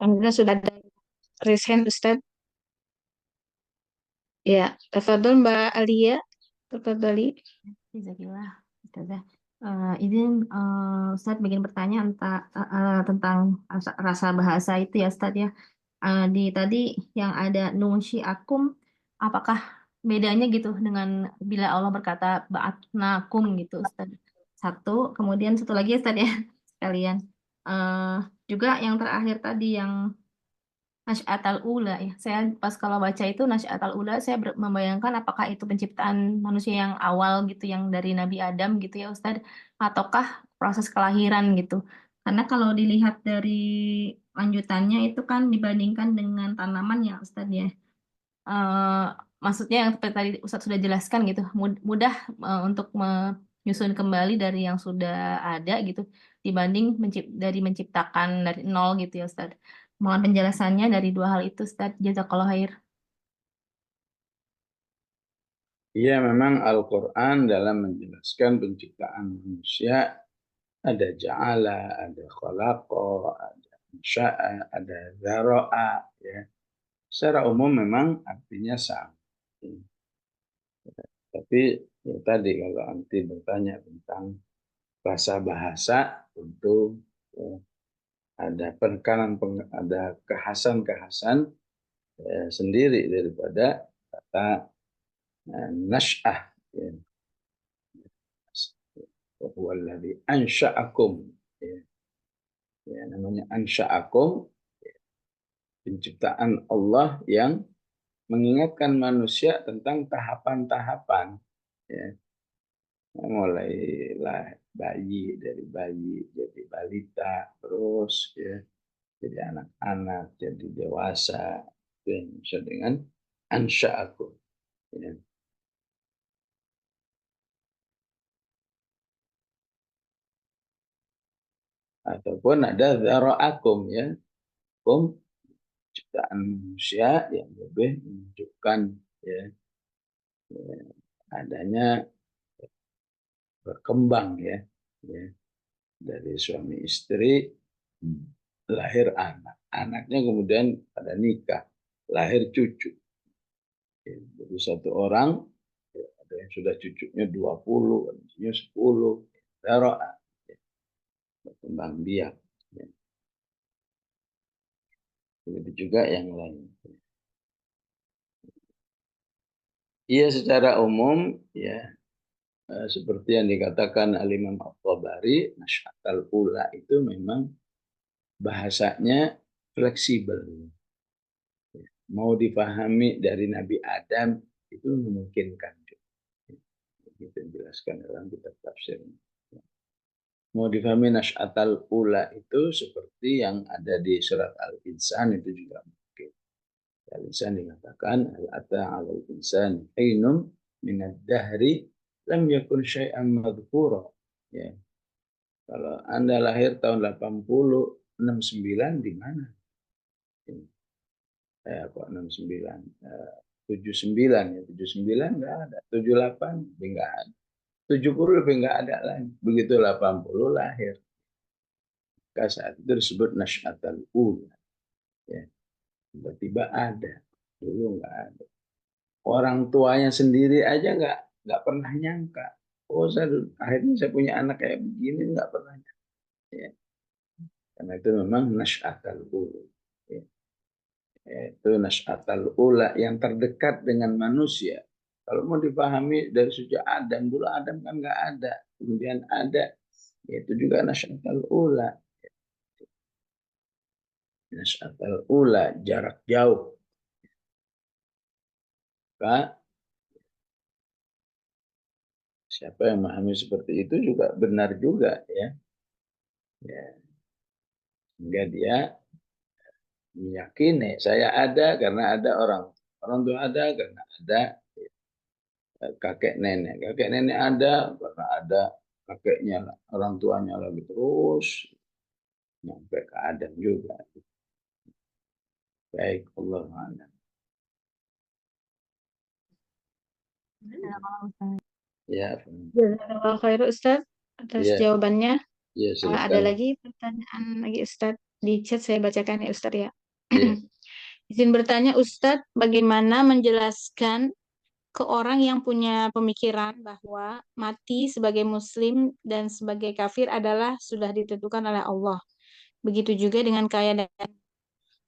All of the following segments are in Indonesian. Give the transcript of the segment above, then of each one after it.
Alhamdulillah sudah ada raise hand Ustaz. Ya, tafadhol Mbak Alia. Tafadholi. Jazakillah, Ustazah. Izin Ustaz bikin pertanyaan tentang rasa bahasa itu ya Ustaz ya. Di tadi yang ada nunsi akum, apakah bedanya gitu dengan bila Allah berkata ba'atnakum gitu Ustaz. Satu, kemudian satu lagi Ustaz ya sekalian. Eh, Juga yang terakhir tadi yang Nasy'atal ula ya. Saya pas kalau baca itu Nasy'atal ula saya membayangkan apakah itu penciptaan manusia yang awal gitu yang dari Nabi Adam gitu ya Ustadz ataukah proses kelahiran gitu. Karena kalau dilihat dari lanjutannya itu kan dibandingkan dengan tanaman ya Ustadz ya. Eh, Maksudnya yang seperti tadi Ustadz sudah jelaskan gitu mudah untuk menyusun kembali dari yang sudah ada gitu dibanding dari menciptakan dari nol gitu ya Ustadz. Mohon penjelasannya dari dua hal itu Ustadz. Jazakallah khair. Iya, memang Al-Quran dalam menjelaskan penciptaan manusia ada ja'ala, ada khalaqa, ada insya'a, ada zara'a, ya. Secara umum memang artinya sama. Tapi ya tadi kalau nanti bertanya tentang bahasa tentu ya, ada penekanan, ada kekhasan sendiri daripada kata nasy'ah. Ya. Huwallazi ansha'akum. Ya. Ya, namanya ansha'akum, penciptaan Allah yang mengingatkan manusia tentang tahapan-tahapan. Ya. Mulai bayi, dari bayi jadi balita, terus ya jadi anak-anak, jadi dewasa. Itu yang bisa dengan ansha'akum. Ya. Ataupun ada zara'akum, ya. Kum, ciptaan manusia yang lebih menunjukkan ya, adanya berkembang ya, ya dari suami istri lahir anak, anaknya kemudian pada nikah, lahir cucu. Ya, jadi satu orang ya, ada yang sudah cucunya 20, cucunya 10, daroa, ya, berkembang biak. Ya. Begitu juga yang lain. Iya, secara umum ya seperti yang dikatakan Al-Imam At-Tabari, Nasy'atal ula itu memang bahasanya fleksibel. Mau dipahami dari Nabi Adam itu memungkinkan. Itu dijelaskan dalam kitab tafsir. Mau dipahami nasy'atal ula itu seperti yang ada di surat Al-Insan itu juga mungkin. Al-Insan dikatakan al-ata 'alal insan hinum minad dahri lam yakun syai'an madhkura. Ya. Kalau Anda lahir tahun 80, 69 di mana? Kok 69? 79 ya, 79 enggak ada, 78 lebih enggak ada. 70 lebih enggak ada lagi. Begitu 80 lahir. Maka saat itu disebut nasy'atal ula. Ya. Tiba-tiba ada. Dulu enggak ada. Orang tuanya sendiri aja enggak pernah nyangka. Oh, akhirnya saya punya anak kayak begini, enggak pernah nyangka. Ya. Karena itu memang nasy'atal ula. Ya. Itu nasy'atal ula yang terdekat dengan manusia. Kalau mau dipahami dari sejak Adam, dulu Adam kan nggak ada, kemudian ada, itu juga nasy'atal ula. Nasy'atal ula, jarak jauh. Maka siapa yang memahami seperti itu juga benar juga ya. Ya. Sehingga dia meyakini saya ada karena ada orang tua ada karena ada kakek nenek ada karena ada kakeknya, orang tuanya lagi terus sampai ke Adam juga. Baik, Allah a'lam. Ya, Jazakallah khair Ustaz atas ya, jawabannya. ya Ada silakan. lagi pertanyaan lagi Ustaz? di chat saya bacakan ya Ustadz ya. Iya. Izin bertanya Ustadz, bagaimana menjelaskan ke orang yang punya pemikiran bahwa mati sebagai muslim dan sebagai kafir adalah sudah ditentukan oleh Allah. Begitu juga dengan kaya dan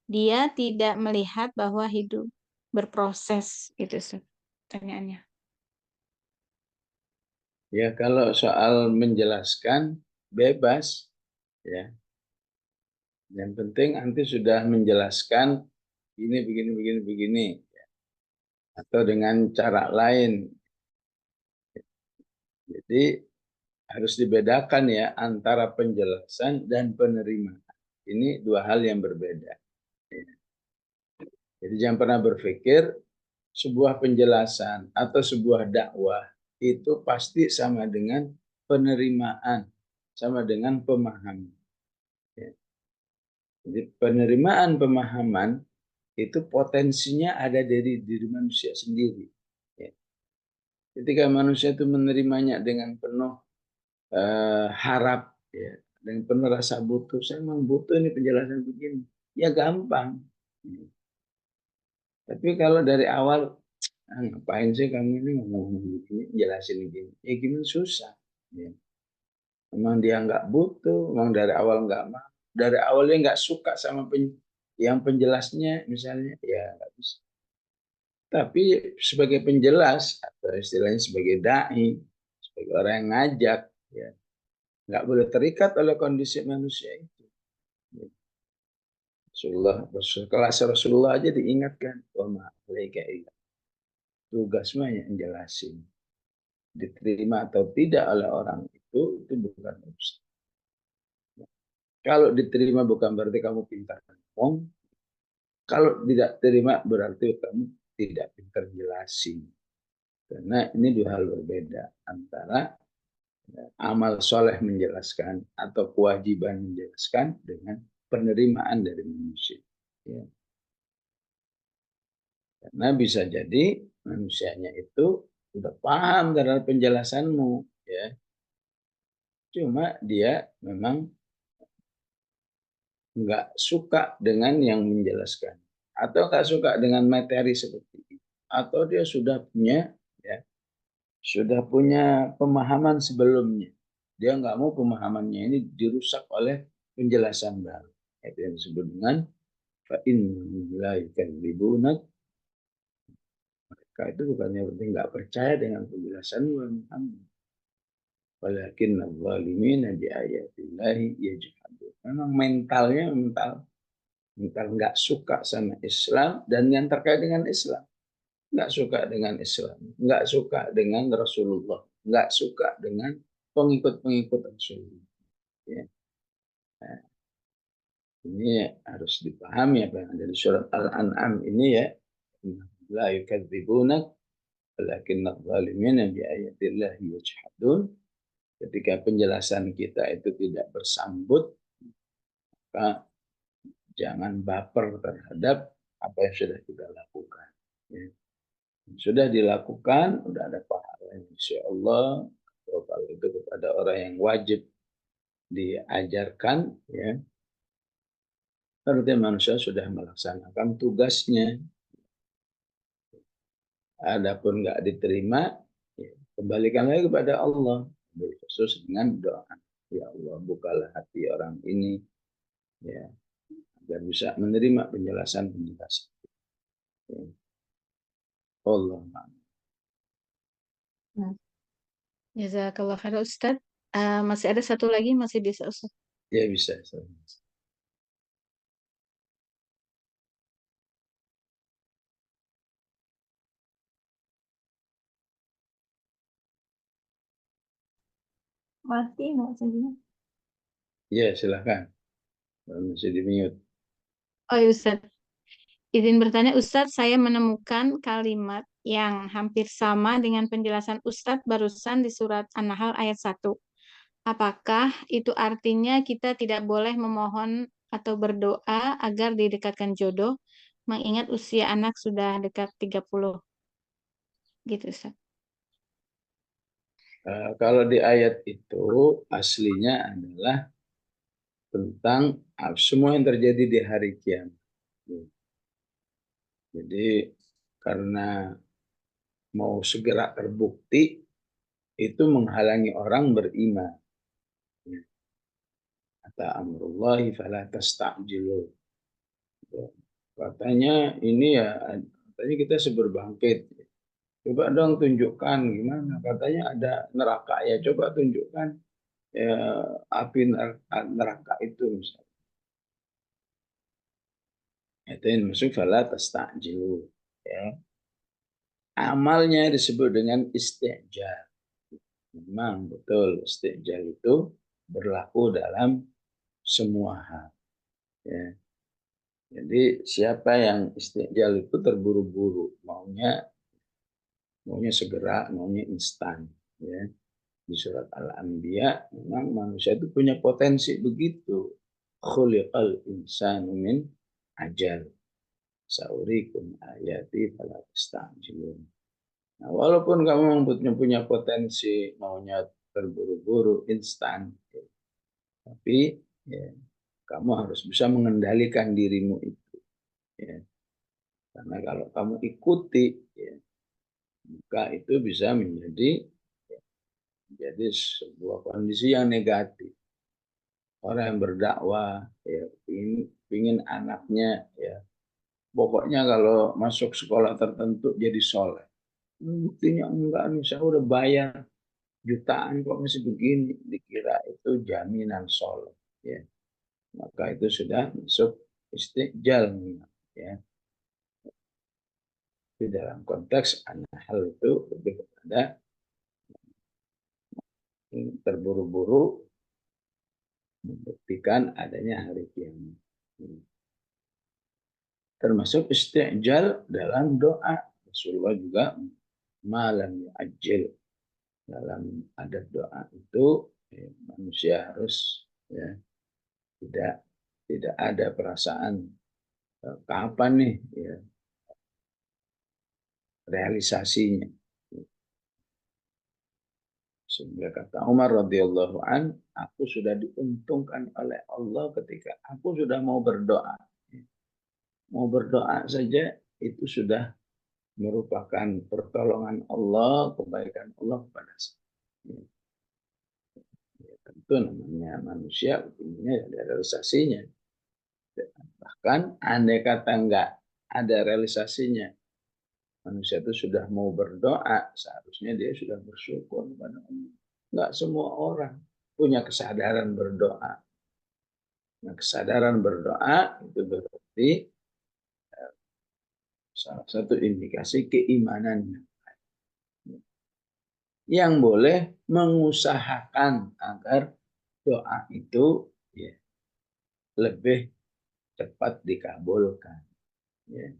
dia tidak melihat bahwa hidup berproses itu Ustaz, pertanyaannya. Ya, kalau soal menjelaskan bebas, ya. Yang penting nanti sudah menjelaskan ini begini begini begini, atau dengan cara lain. Jadi harus dibedakan ya antara penjelasan dan penerimaan. Ini dua hal yang berbeda. Jadi jangan pernah berpikir sebuah penjelasan atau sebuah dakwah itu pasti sama dengan penerimaan, sama dengan pemahaman. Ya. Jadi penerimaan pemahaman itu potensinya ada dari diri manusia sendiri. Ya. Ketika manusia itu menerimanya dengan penuh harap, ya, dengan penuh rasa butuh, saya memang butuh ini penjelasan begini, ya gampang. Ya. Tapi kalau dari awal, ngapain sih kamu ini ngomong begini, jelasin begini, ya gimana susah. Ya. Memang dia nggak butuh, memang dari awal nggak mau, dari awalnya nggak suka sama yang penjelasnya misalnya, ya nggak bisa. Tapi sebagai penjelas atau istilahnya sebagai dai, sebagai orang yang ngajak, ya nggak boleh terikat oleh kondisi manusia itu. Kelas Rasulullah aja diingatkan, wa ma'alaika illa. Tugasnya yang jelasin. Diterima atau tidak oleh orang itu bukan urusan. Kalau diterima bukan berarti kamu pintar ngomong. Kalau tidak terima berarti kamu tidak pintar jelasin. Karena ini dua hal berbeda antara amal soleh menjelaskan atau kewajiban menjelaskan dengan penerimaan dari manusia. Ya. Karena bisa jadi manusianya itu sudah paham terhadap penjelasanmu, ya. Cuma dia memang nggak suka dengan yang menjelaskan, atau nggak suka dengan materi seperti itu, atau dia sudah punya, ya, sudah punya pemahaman sebelumnya. Dia nggak mau pemahamannya ini dirusak oleh penjelasan baru. Itu yang disebut dengan fa'in la yukadzibunak. Mereka itu bukannya berarti nggak percaya dengan penjelasan Muhammad. Walakin al-zalimina bi ayatillahi yajhadun. Memang mentalnya mental nggak suka sama Islam dan yang terkait dengan Islam. Nggak suka dengan Islam, nggak suka dengan Rasulullah, nggak suka dengan pengikut-pengikut Rasulullah. Ya. Nah, ini harus dipahami apa yang ada di surat Al-An'am ini ya. La yukadzibunak walakinna zalimina bi ayatillahi yajhadun. Ketika penjelasan kita itu tidak bersambut, maka jangan baper terhadap apa yang sudah kita lakukan. Ya. Sudah dilakukan, sudah ada pahala insya Allah. Kalau itu kepada orang yang wajib diajarkan, ya, berarti manusia sudah melaksanakan tugasnya. Adapun nggak diterima, ya, kembalikan lagi kepada Allah. Khusus dengan doa. Ya Allah, bukalah hati orang ini, ya, agar bisa menerima penjelasan-penjelasan. Ya. Allah. Jazakallah khair Ustaz. Masih ada satu lagi, masih bisa Ustaz. Ya bisa. Mati nggak saja. Ya silahkan. Masih di mute. Oh ya Ustaz, izin bertanya Ustadz, saya menemukan kalimat yang hampir sama dengan penjelasan Ustadz barusan di surat An-Nahl ayat 1. Apakah itu artinya kita tidak boleh memohon atau berdoa agar didekatkan jodoh, mengingat usia anak sudah dekat 30? Gitu Ustadz. Kalau di ayat itu aslinya adalah tentang semua yang terjadi di hari kiamat. Jadi karena mau segera terbukti, itu menghalangi orang beriman. Kata amrullahi fala tasta'jilu. Katanya ini ya, katanya kita seberbangkit. Coba dong tunjukkan gimana. Katanya ada neraka ya, coba tunjukkan ya, api neraka itu misalnya. Itu yang maksud fala tasta'jilu. Ya. Amalnya disebut dengan istijal. Memang betul istijal itu berlaku dalam semua hal. Ya. Jadi siapa yang istijal itu terburu-buru, maunya segera, maunya instan. Ya. Di surat Al-Anbiya memang manusia itu punya potensi begitu. Khuliqal insanu min ajal. Saurikum ayati fala tastajilun. Nah, walaupun kamu punya potensi, maunya terburu-buru, instan, ya, tapi ya, kamu harus bisa mengendalikan dirimu itu. Ya. Karena kalau kamu ikuti, ya, maka itu bisa menjadi sebuah kondisi yang negatif. Orang yang berdakwah, ya, ingin anaknya, ya, pokoknya kalau masuk sekolah tertentu jadi soleh. Buktinya enggak nih, saya udah bayar jutaan kok masih begini, dikira itu jaminan soleh. Ya. Maka itu sudah masuk istijal. Ya. Di dalam konteks hal itu lebih kepada terburu-buru membuktikan adanya hari kiamat. Termasuk istijal dalam doa. Rasulullah juga malam ajil. Dalam adat doa itu ya, manusia harus ya, tidak ada perasaan kapan nih ya, realisasinya. Sehingga kata Umar radhiyallahu an, aku sudah diuntungkan oleh Allah ketika aku sudah mau berdoa. Mau berdoa saja itu sudah merupakan pertolongan Allah, kebaikan Allah kepada saya. Ya, tentu namanya manusia, ini ada realisasinya. Bahkan andai kata enggak ada realisasinya, manusia itu sudah mau berdoa, seharusnya dia sudah bersyukur kepada Allah. Enggak semua orang punya kesadaran berdoa. Nah, kesadaran berdoa itu berarti salah satu indikasi keimanannya. Yang boleh mengusahakan agar doa itu ya, lebih cepat dikabulkan. Ya.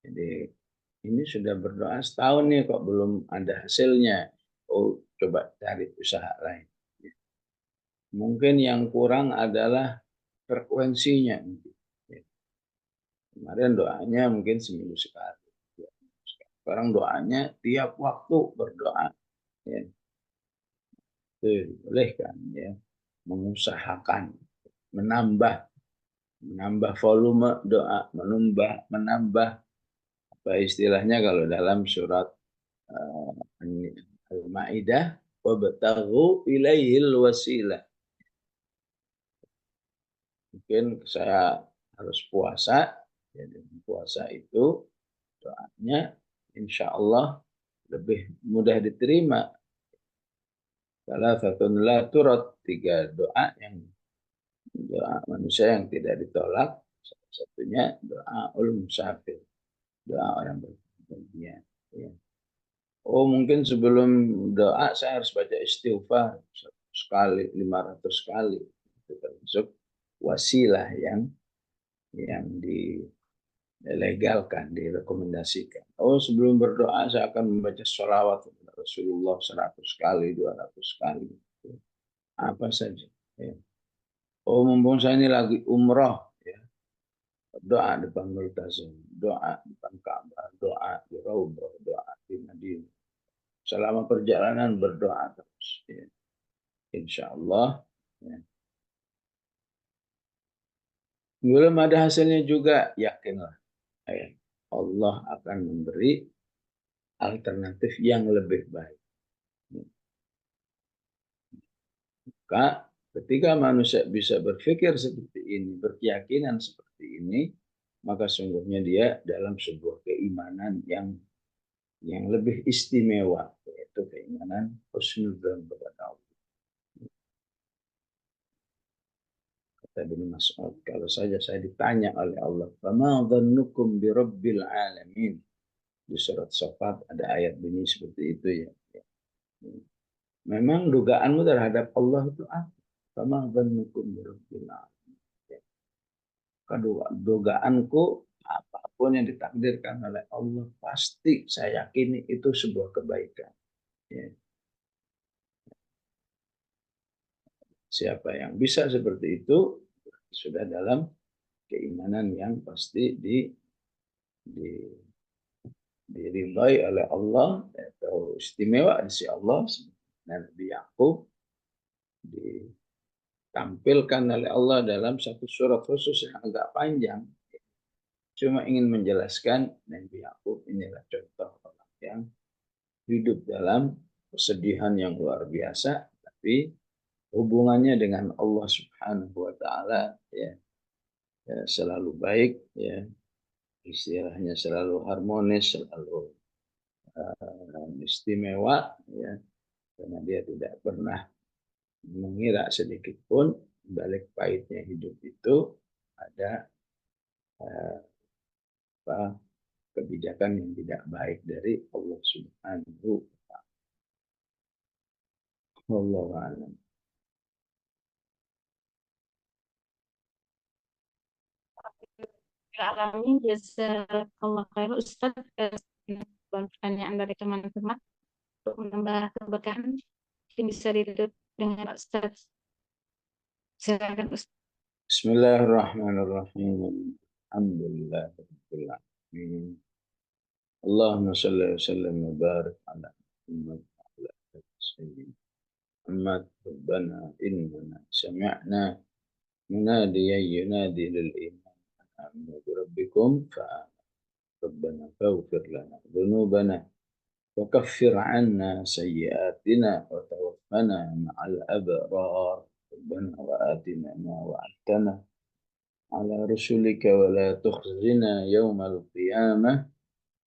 Jadi ini sudah berdoa setahun nih kok belum ada hasilnya. Oh, coba cari usaha lain. Mungkin yang kurang adalah frekuensinya. Kemarin doanya mungkin seminggu sekali. Sekarang doanya tiap waktu berdoa. Ya. Itu boleh kan ya. Mengusahakan, menambah volume doa, menambah apa istilahnya kalau dalam surat Al-Maidah, wabtaghu ilaihil wasilah. Mungkin saya harus puasa, jadi puasa itu doanya insya Allah lebih mudah diterima. Salah satu la turad, 3 doa manusia yang tidak ditolak. Salah satunya doa musafir, doa orang berpergian. Ya. Oh mungkin sebelum doa saya harus baca istighfar sekali, 500 kali. Itu termasuk wasilah yang dilegalkan, direkomendasikan. Oh sebelum berdoa saya akan membaca sholawat kepada Rasulullah 100 kali, 200 kali. Apa saja. Ya. Oh mumpung saya ini lagi umroh, ya. Doa depan Multazam, doa depan Ka'bah, doa di Raudhah, doa di Madinah. Selama perjalanan berdoa terus. Ya. insya Allah. Ya. Belum ada hasilnya juga, yakinlah. Ya. Allah akan memberi alternatif yang lebih baik. Maka ketika manusia bisa berpikir seperti ini, berkeyakinan seperti ini, maka sungguhnya dia dalam sebuah keimanan yang lebih istimewa, yaitu keimanan husnudzan kepada Allah. Kata Ibnu Mas'ud, kalau saja saya ditanya oleh Allah, "Fama dhannukum bi rabbil alamin?" Di surat Shafat ada ayat bunyi seperti itu ya. Memang dugaanmu terhadap Allah itu apa? Fama dhannukum bi rabbil alamin. Dugaanku apapun yang ditakdirkan oleh Allah pasti saya yakini itu sebuah kebaikan. Ya. Siapa yang bisa seperti itu sudah dalam keimanan yang pasti diridhai oleh Allah atau istimewa di sisi Allah. Dan Nabi Yakub ditampilkan oleh Allah dalam satu surat khusus yang agak panjang. Cuma ingin menjelaskan Nabi Yakub inilah contoh orang yang hidup dalam kesedihan yang luar biasa, tapi hubungannya dengan Allah Subhanahu wa taala ya, selalu baik ya, istilahnya selalu harmonis, selalu istimewa ya, karena dia tidak pernah mengira sedikit pun balik pahitnya hidup itu ada apa, kebijakan yang tidak baik dari Allah Subhanahu wa taala. Wallahu a'lam. Alamin, jazakallah khair Ustaz, pertanyaan dari teman-teman untuk menambah keberkahan. Mungkin bisa ditutup dengan Ustaz. Silakan Ustaz. Bismillahirrahmanirrahim. Alhamdulillahirabbil alamin. Allahumma shalli wa sallim wa barik ala Muhammad wa ala alihi wasallam. Muhammad rabbana innana sami'na munadiyan yunadi lil iman an aminu bi rabbikum fa rabbana faghfir lana dhunubana wa kaffir 'anna sayyi'atina wa tawaffana ma'al abrar. Rabbana wa atina ma wa'adtana على رسلك ولا تخزنا يوم القيامة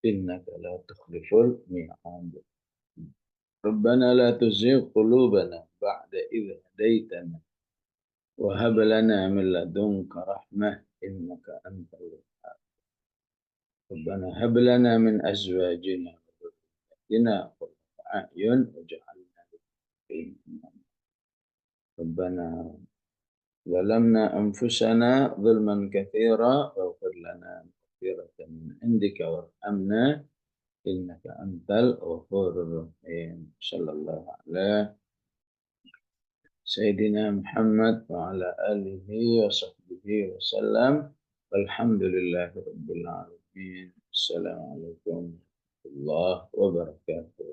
إنك لا تخلف الميعاد. ربنا لا تزغ قلوبنا بعد إذ هديتنا وهب لنا من لدنك رحمة إنك أنت الوهاب. ربنا هب لنا من أزواجنا وذرياتنا قرة أعين واجعلنا للمتقين إماما. ربنا ظلمنا أنفسنا ظلما كثيرا واغفر لنا مغفرة من عندك وارحمنا إنك أنت الغفور الرحيم. صلى الله على سيدنا محمد وعلى آله وصحبه وسلم والحمد لله رب العالمين. السلام عليكم ورحمة الله وبركاته.